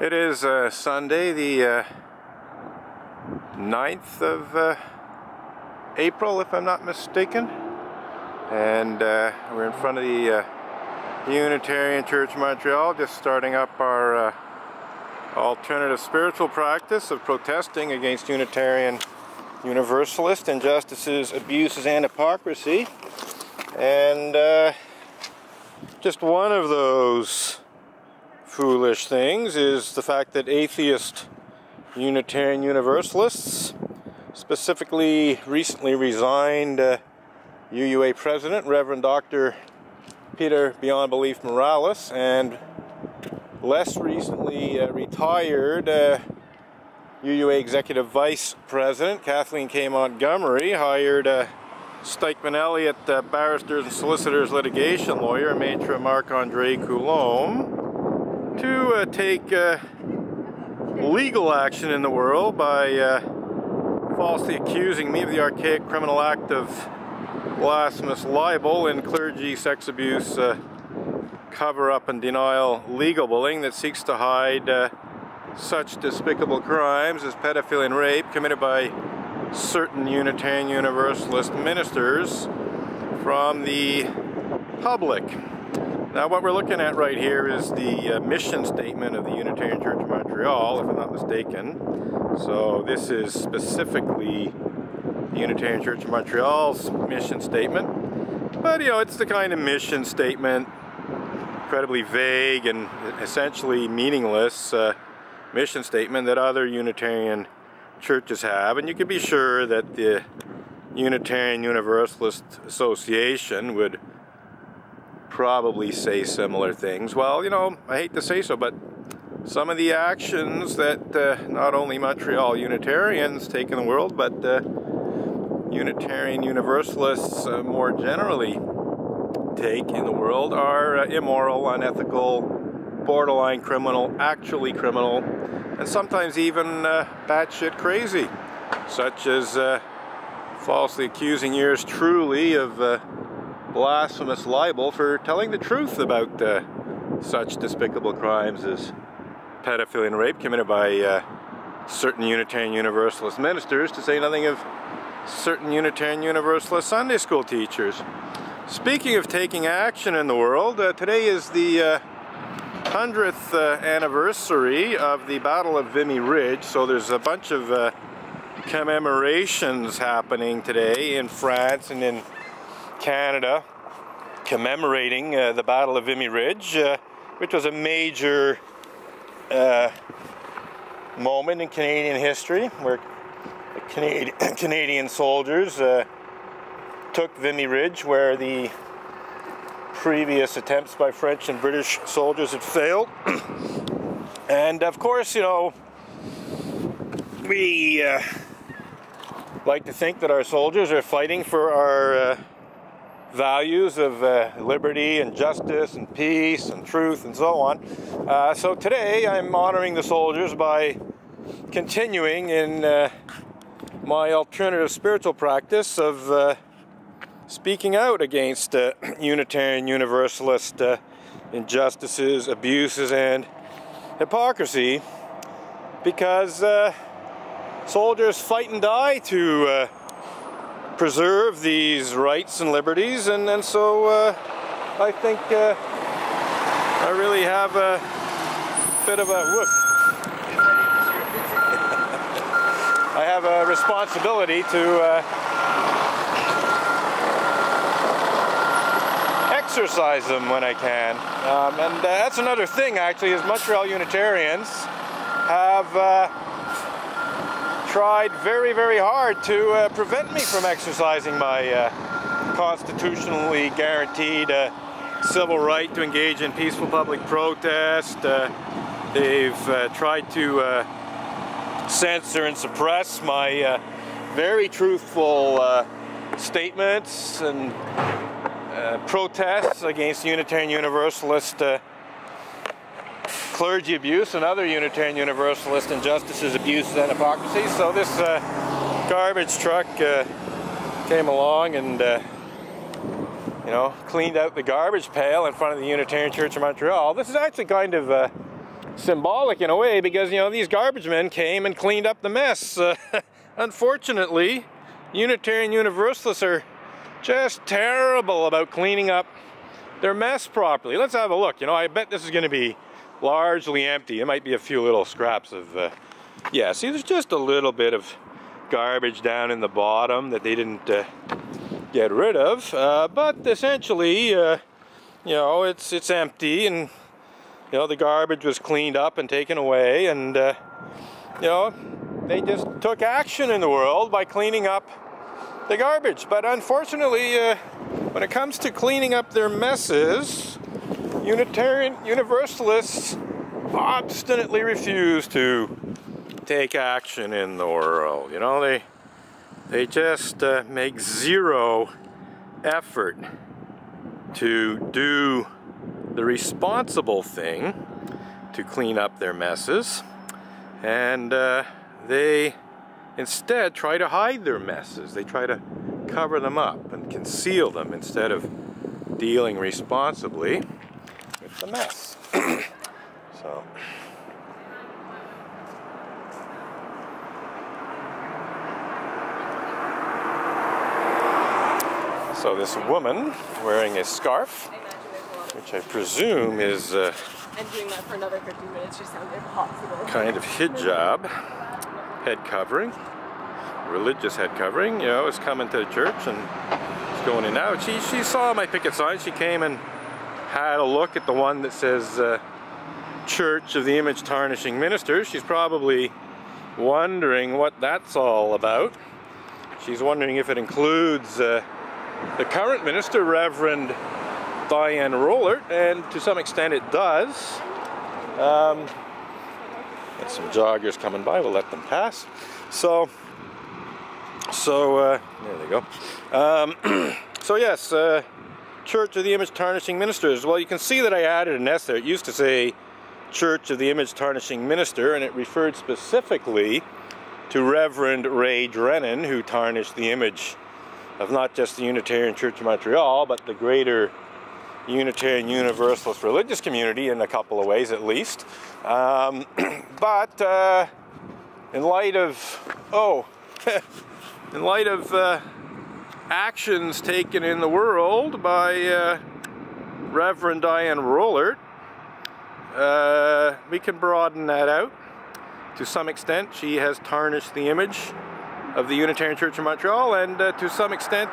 It is Sunday, the 9th of April, if I'm not mistaken, and we're in front of the Unitarian Church Montreal, just starting up our alternative spiritual practice of protesting against Unitarian Universalist injustices, abuses, and hypocrisy. And just one of those foolish things is the fact that atheist Unitarian Universalists, specifically recently resigned UUA President, Reverend Dr. Peter Beyond Belief Morales, and less recently retired UUA Executive Vice President Kathleen K. Montgomery, hired Stikeman Elliott Barristers and Solicitors litigation lawyer, Maitre Marc-Andre Coulombe, to take legal action in the world by falsely accusing me of the archaic criminal act of blasphemous libel and clergy sex abuse cover-up and denial legal bullying that seeks to hide such despicable crimes as pedophilia and rape committed by certain Unitarian Universalist ministers from the public. Now, what we're looking at right here is the mission statement of the Unitarian Church of Montreal, if I'm not mistaken. So this is specifically the Unitarian Church of Montreal's mission statement. But, you know, it's the kind of mission statement, incredibly vague and essentially meaningless mission statement that other Unitarian churches have. And you can be sure that the Unitarian Universalist Association would probably say similar things. Well, you know, I hate to say so, but some of the actions that not only Montreal Unitarians take in the world, but Unitarian Universalists more generally take in the world are immoral, unethical, borderline criminal, actually criminal, and sometimes even batshit crazy, such as falsely accusing yours truly of blasphemous libel for telling the truth about such despicable crimes as pedophilia and rape committed by certain Unitarian Universalist ministers, to say nothing of certain Unitarian Universalist Sunday school teachers. Speaking of taking action in the world, today is the 100th anniversary of the Battle of Vimy Ridge, so there's a bunch of commemorations happening today in France and in Canada, commemorating the Battle of Vimy Ridge, which was a major moment in Canadian history, where the Canadian soldiers took Vimy Ridge, where the previous attempts by French and British soldiers had failed. And of course, you know, we like to think that our soldiers are fighting for our values of liberty and justice and peace and truth and so on. So today I'm honoring the soldiers by continuing in my alternative spiritual practice of speaking out against Unitarian Universalist injustices, abuses, and hypocrisy, because soldiers fight and die to preserve these rights and liberties, and so I think I really have a bit of a I have a responsibility to exercise them when I can, and that's another thing actually, is Montreal Unitarians have tried very, very hard to prevent me from exercising my constitutionally guaranteed civil right to engage in peaceful public protest. They've tried to censor and suppress my very truthful statements and protests against Unitarian Universalist clergy abuse and other Unitarian Universalist injustices, abuses, and hypocrisy. So this garbage truck came along and you know, cleaned out the garbage pail in front of the Unitarian Church of Montreal. This is actually kind of symbolic in a way, because, you know, these garbage men came and cleaned up the mess. Unfortunately, Unitarian Universalists are just terrible about cleaning up their mess properly. Let's have a look. You know, I bet this is going to be largely empty. It might be a few little scraps of, yeah, see, there's just a little bit of garbage down in the bottom that they didn't get rid of. But essentially, you know, it's empty, and, you know, the garbage was cleaned up and taken away, and, you know, they just took action in the world by cleaning up the garbage. But unfortunately, when it comes to cleaning up their messes, Unitarian Universalists obstinately refuse to take action in the world. You know, they just make zero effort to do the responsible thing to clean up their messes, and they instead try to hide their messes. They try to cover them up and conceal them instead of dealing responsibly with the mess. So this woman wearing a scarf, which I presume is and doing that for another 15 minutes just sounds impossible. Kind of hijab, head covering, religious head covering, you know, is coming to the church and is going in and out. She saw my picket sign. She came and had a look at the one that says Church of the Image Tarnishing Ministers. She's probably wondering what that's all about. She's wondering if it includes the current minister, Reverend Diane Rollert, and to some extent it does. And some joggers coming by, we'll let them pass. So there they go. So yes, Church of the Image Tarnishing Ministers. Well, you can see that I added an S there. It used to say Church of the Image Tarnishing Minister, and it referred specifically to Reverend Ray Drennan, who tarnished the image of not just the Unitarian Church of Montreal, but the greater Unitarian Universalist religious community in a couple of ways at least. But in light of, in light of actions taken in the world by Reverend Diane Rollert, we can broaden that out. To some extent, she has tarnished the image of the Unitarian Church of Montreal, and to some extent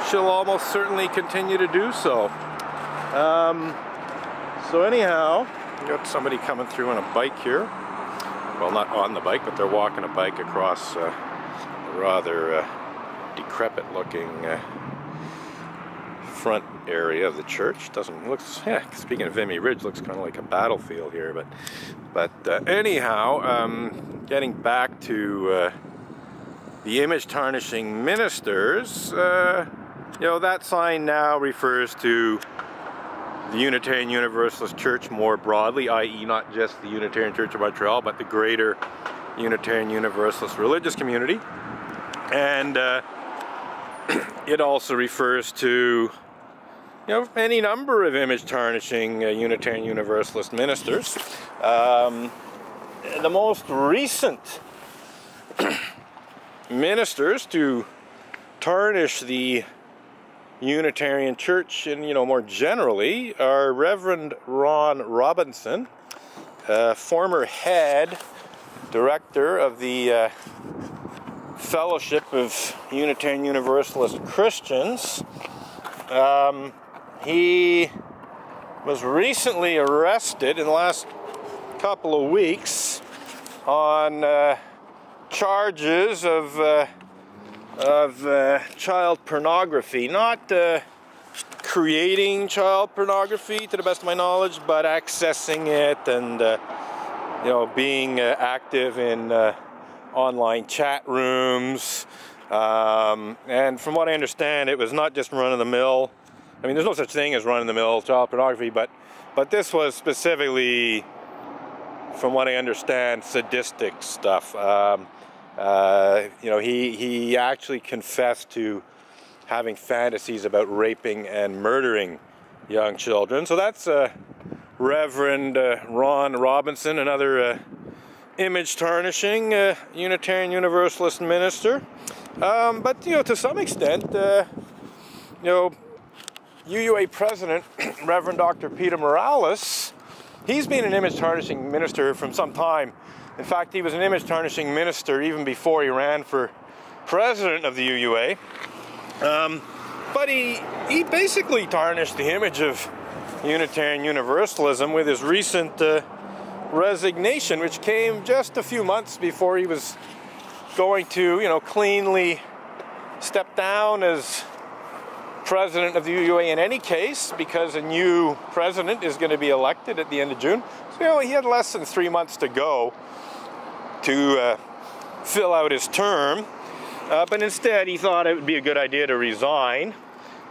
she'll almost certainly continue to do so. So anyhow, we got somebody coming through on a bike here. Well, not on the bike, but they're walking a bike across a rather decrepit looking front area of the church. Doesn't look, yeah, speaking of Vimy Ridge, looks kind of like a battlefield here, but anyhow, getting back to the image tarnishing ministers, you know, that sign now refers to the Unitarian Universalist Church more broadly, i.e. not just the Unitarian Church of Montreal, but the greater Unitarian Universalist religious community. And it also refers to, you know, any number of image tarnishing Unitarian Universalist ministers. The most recent ministers to tarnish the Unitarian Church, and, you know, more generally, are Reverend Ron Robinson, former head director of the Fellowship of Unitarian Universalist Christians. He was recently arrested in the last couple of weeks on charges of child pornography, not creating child pornography to the best of my knowledge, but accessing it and you know, being active in online chat rooms. And from what I understand, it was not just run-of-the-mill. I mean, there's no such thing as run-of-the-mill child pornography, but this was specifically, from what I understand, sadistic stuff. You know, he actually confessed to having fantasies about raping and murdering young children. So that's Reverend Ron Robinson, another image tarnishing Unitarian Universalist minister. But to some extent, UUA President Reverend Dr. Peter Morales, he's been an image tarnishing minister from some time. In fact, he was an image tarnishing minister even before he ran for president of the UUA. But he basically tarnished the image of Unitarian Universalism with his recent resignation, which came just a few months before he was going to, cleanly step down as president of the UUA in any case, because a new president is going to be elected at the end of June. So, he had less than 3 months to go to fill out his term. But instead, he thought it would be a good idea to resign,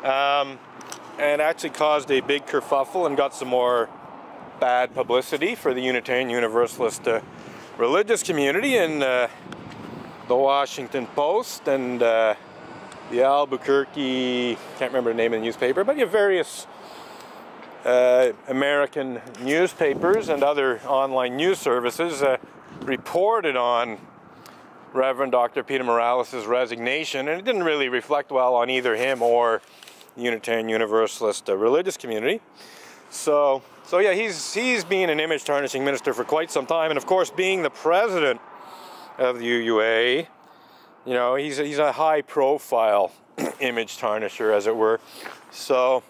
and actually caused a big kerfuffle and got some more bad publicity for the Unitarian Universalist religious community in the Washington Post and the Albuquerque, can't remember the name of the newspaper, but various American newspapers and other online news services reported on Reverend Dr. Peter Morales' resignation, and it didn't really reflect well on either him or the Unitarian Universalist religious community. So yeah, he's been an image tarnishing minister for quite some time, and of course, being the president of the UUA, he's a high-profile image tarnisher, as it were. So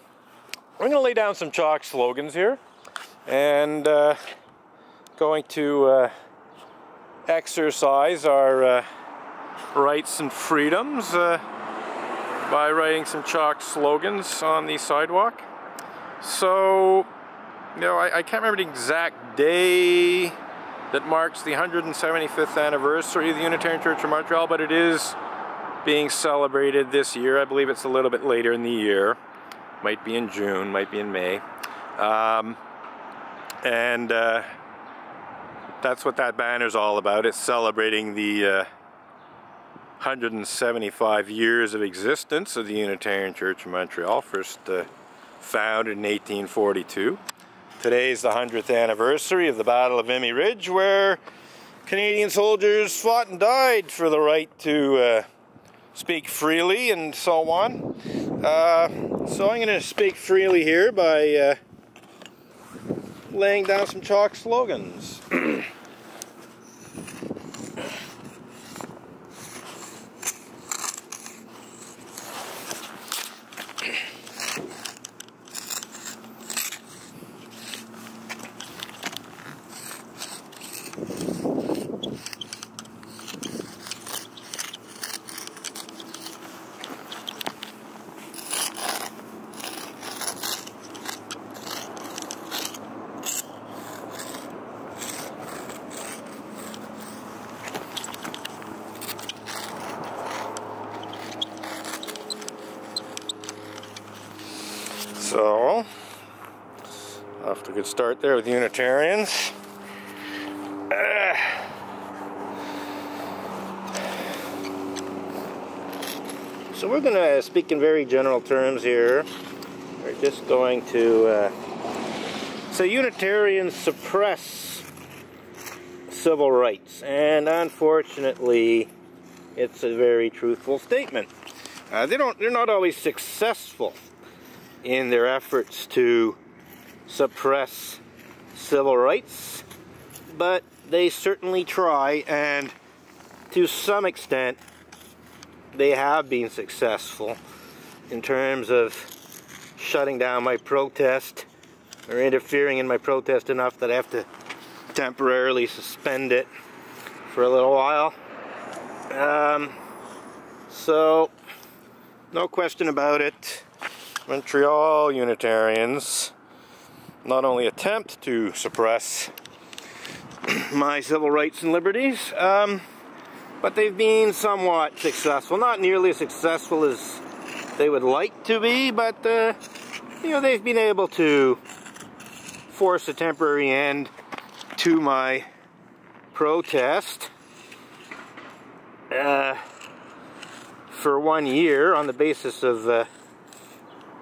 we're going to lay down some chalk slogans here, and going to exercise our rights and freedoms by writing some chalk slogans on the sidewalk. So, I can't remember the exact day that marks the 175th anniversary of the Unitarian Church of Montreal, but it is being celebrated this year. I believe it's a little bit later in the year. Might be in June, might be in May. That's what that banner's all about. It's celebrating the 175 years of existence of the Unitarian Church of Montreal, first founded in 1842. Today is the 100th anniversary of the Battle of Vimy Ridge, where Canadian soldiers fought and died for the right to speak freely and so on. So I'm going to speak freely here by laying down some chalk slogans. So, off to a good start there with Unitarians. So we're going to speak in very general terms here. We're just going to say Unitarians suppress civil rights, and unfortunately, it's a very truthful statement. They're not always successful in their efforts to suppress civil rights, but they certainly try, and to some extent they have been successful in terms of shutting down my protest or interfering in my protest enough that I have to temporarily suspend it for a little while. So no question about it, Montreal Unitarians not only attempt to suppress my civil rights and liberties, but they've been somewhat successful. Not nearly as successful as they would like to be, but they've been able to force a temporary end to my protest for 1 year on the basis of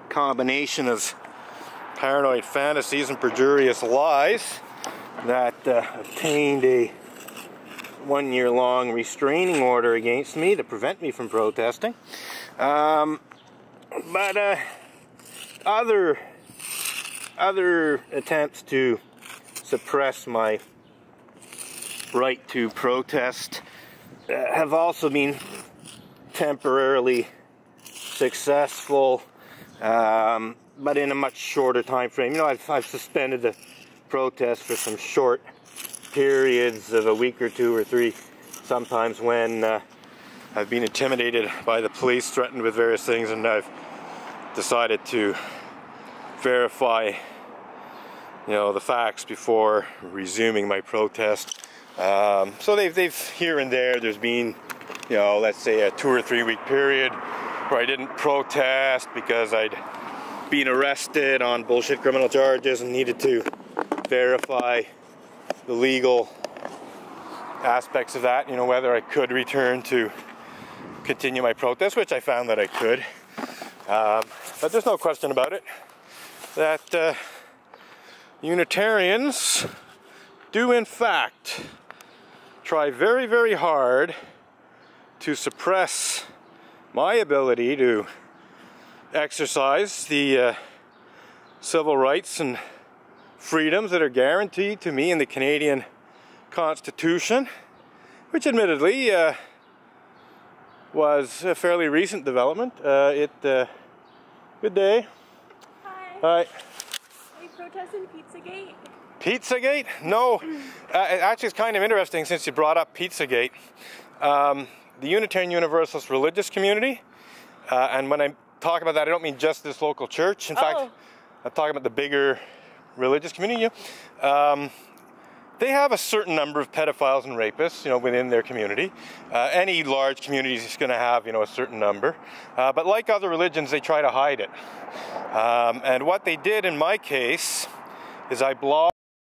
combination of paranoid fantasies and perjurious lies that obtained a one-year-long restraining order against me to prevent me from protesting. But other attempts to suppress my right to protest have also been temporarily successful, but in a much shorter time frame. You know, I've suspended the protest for some short periods of a week or two or three, sometimes when I've been intimidated by the police, threatened with various things, and I've decided to verify, you know, the facts before resuming my protest. So they've here and there's been, you know, let's say a 2 or 3 week period where I didn't protest because I'd been arrested on bullshit criminal charges and needed to verify the legal aspects of that, you know, whether I could return to continue my protest, which I found that I could. But there's no question about it that Unitarians do in fact try very, very hard to suppress my ability to exercise the civil rights and freedoms that are guaranteed to me in the Canadian Constitution, which admittedly was a fairly recent development. Good day. Hi. Hi. Are you protesting Pizzagate? Pizzagate? No. Actually, it's kind of interesting since you brought up Pizzagate. The Unitarian Universalist religious community, and when I talk about that, I don't mean just this local church. In fact, I'm talking about the bigger religious community. They have a certain number of pedophiles and rapists, you know, within their community. Any large community is going to have, you know, a certain number. But like other religions, they try to hide it. And what they did in my case is I blocked